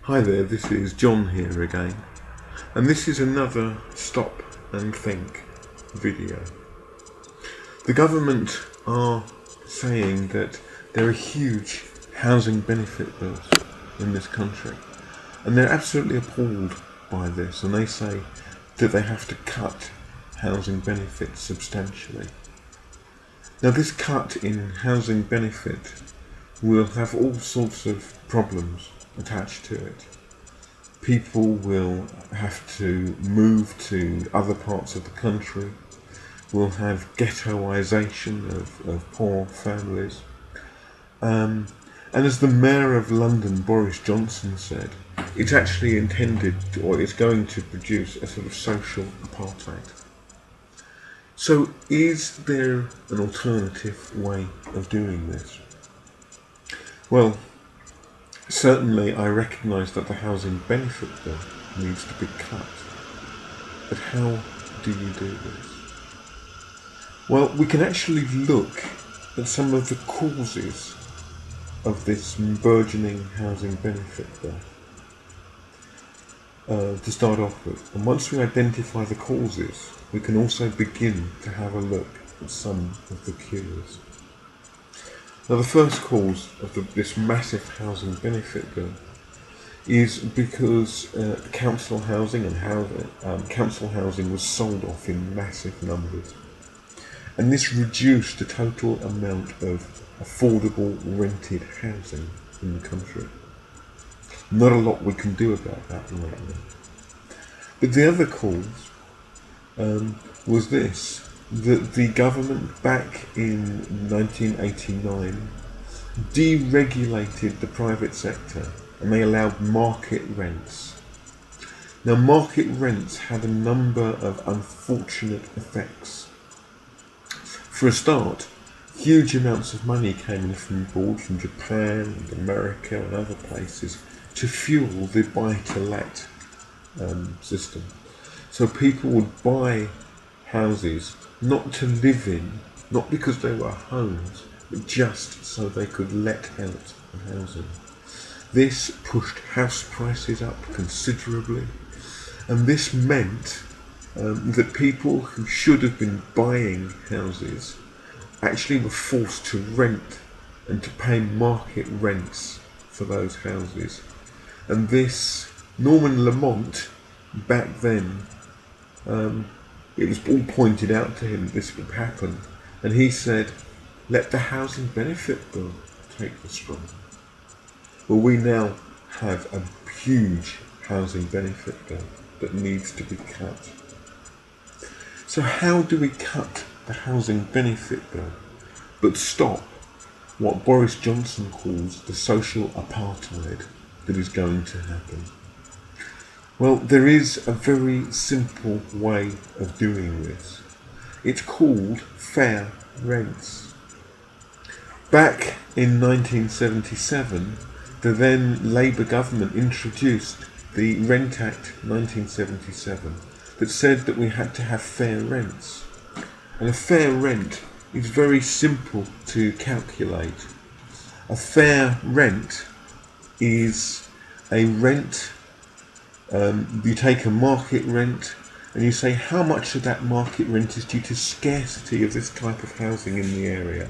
Hi there, this is John here again, and this is another Stop and Think video. The government are saying that there are huge housing benefit bills in this country, and they're absolutely appalled by this, and they say that they have to cut housing benefits substantially. Now, this cut in housing benefit will have all sorts of problems attached to it. People will have to move to other parts of the country. We'll have ghettoisation of poor families. And as the Mayor of London, Boris Johnson, said, it's actually intended, or it's going to produce a sort of social apartheid. So is there an alternative way of doing this? Well, certainly I recognise that the housing benefit bill needs to be cut. But how do you do this? Well, we can actually look at some of the causes of this burgeoning housing benefit bill to start off with. And once we identify the causes, we can also begin to have a look at some of the cures. Now, the first cause of this massive housing benefit bill is because council housing council housing was sold off in massive numbers, and this reduced the total amount of affordable rented housing in the country. Not a lot we can do about that right now. But the other cause was this. That the government back in 1989 deregulated the private sector and they allowed market rents. Now, market rents had a number of unfortunate effects. For a start, huge amounts of money came in from abroad, from Japan and America and other places, to fuel the buy-to-let system. So people would buy houses not to live in, not because they were homes, but just so they could let out the housing. This pushed house prices up considerably, and this meant that people who should have been buying houses actually were forced to rent and to pay market rents for those houses. And this, Norman Lamont, back then, it was all pointed out to him this would happen, and he said, let the housing benefit bill take the straw. Well, we now have a huge housing benefit bill that needs to be cut. So how do we cut the housing benefit bill but stop what Boris Johnson calls the social apartheid that is going to happen? Well, there is a very simple way of doing this. It's called fair rents. Back in 1977, the then Labour government introduced the Rent Act 1977 that said that we had to have fair rents. And a fair rent is very simple to calculate. A fair rent is a rent. You take a market rent and you say how much of that market rent is due to scarcity of this type of housing in the area.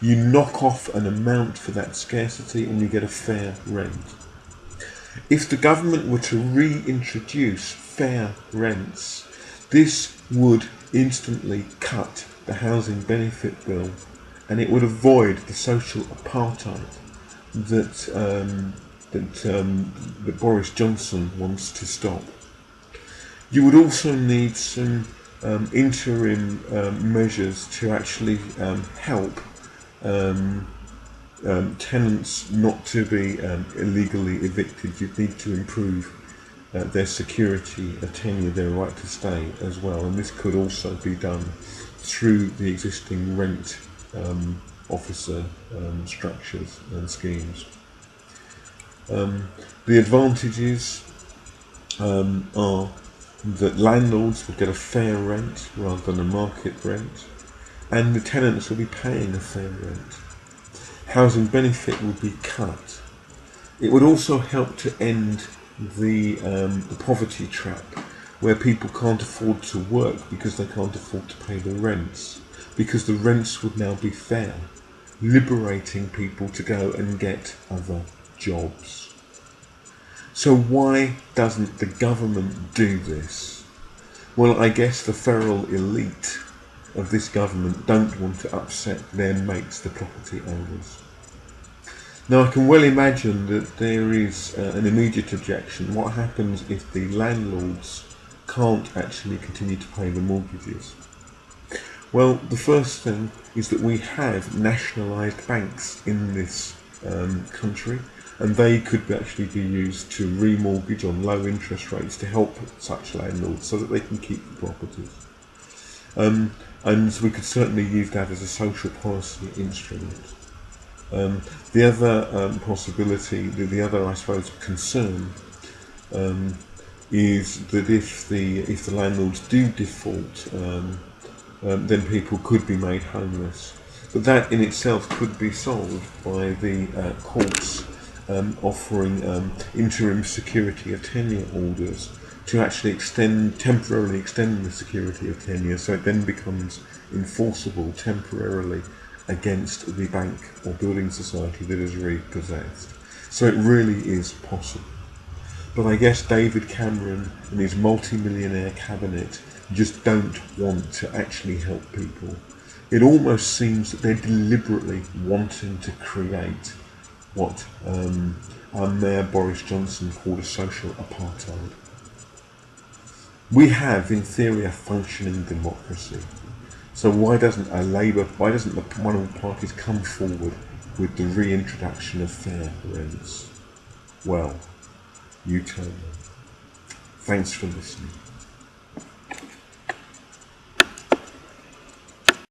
You knock off an amount for that scarcity and you get a fair rent. If the government were to reintroduce fair rents, this would instantly cut the housing benefit bill, and it would avoid the social apartheid that Boris Johnson wants to stop. You would also need some interim measures to actually help tenants not to be illegally evicted. You need to improve their security, tenure, their right to stay as well, and this could also be done through the existing rent officer structures and schemes. The advantages are that landlords will get a fair rent rather than a market rent, and the tenants will be paying a fair rent. Housing benefit will be cut, It would also help to end the poverty trap, where people can't afford to work because they can't afford to pay the rents, because the rents would now be fair, liberating people to go and get other jobs. So why doesn't the government do this? Well, I guess the feral elite of this government don't want to upset their mates, the property owners. Now, I can well imagine that there is an immediate objection. What happens if the landlords can't actually continue to pay the mortgages? Well, the first thing is that we have nationalised banks in this country, and they could actually be used to remortgage on low interest rates to help such landlords so that they can keep the properties. And we could certainly use that as a social policy instrument. The other possibility, the other, I suppose, concern is that if the landlords do default, then people could be made homeless. But that in itself could be solved by the courts offering interim security of tenure orders to actually temporarily extend the security of tenure, so it then becomes enforceable temporarily against the bank or building society that is repossessed. So it really is possible. But I guess David Cameron and his multi-millionaire cabinet just don't want to actually help people. It almost seems that they're deliberately wanting to create what our Mayor Boris Johnson called a social apartheid. We have, in theory, a functioning democracy. So why doesn't one of the parties come forward with the reintroduction of fair rents? Well, you tell me. Thanks for listening.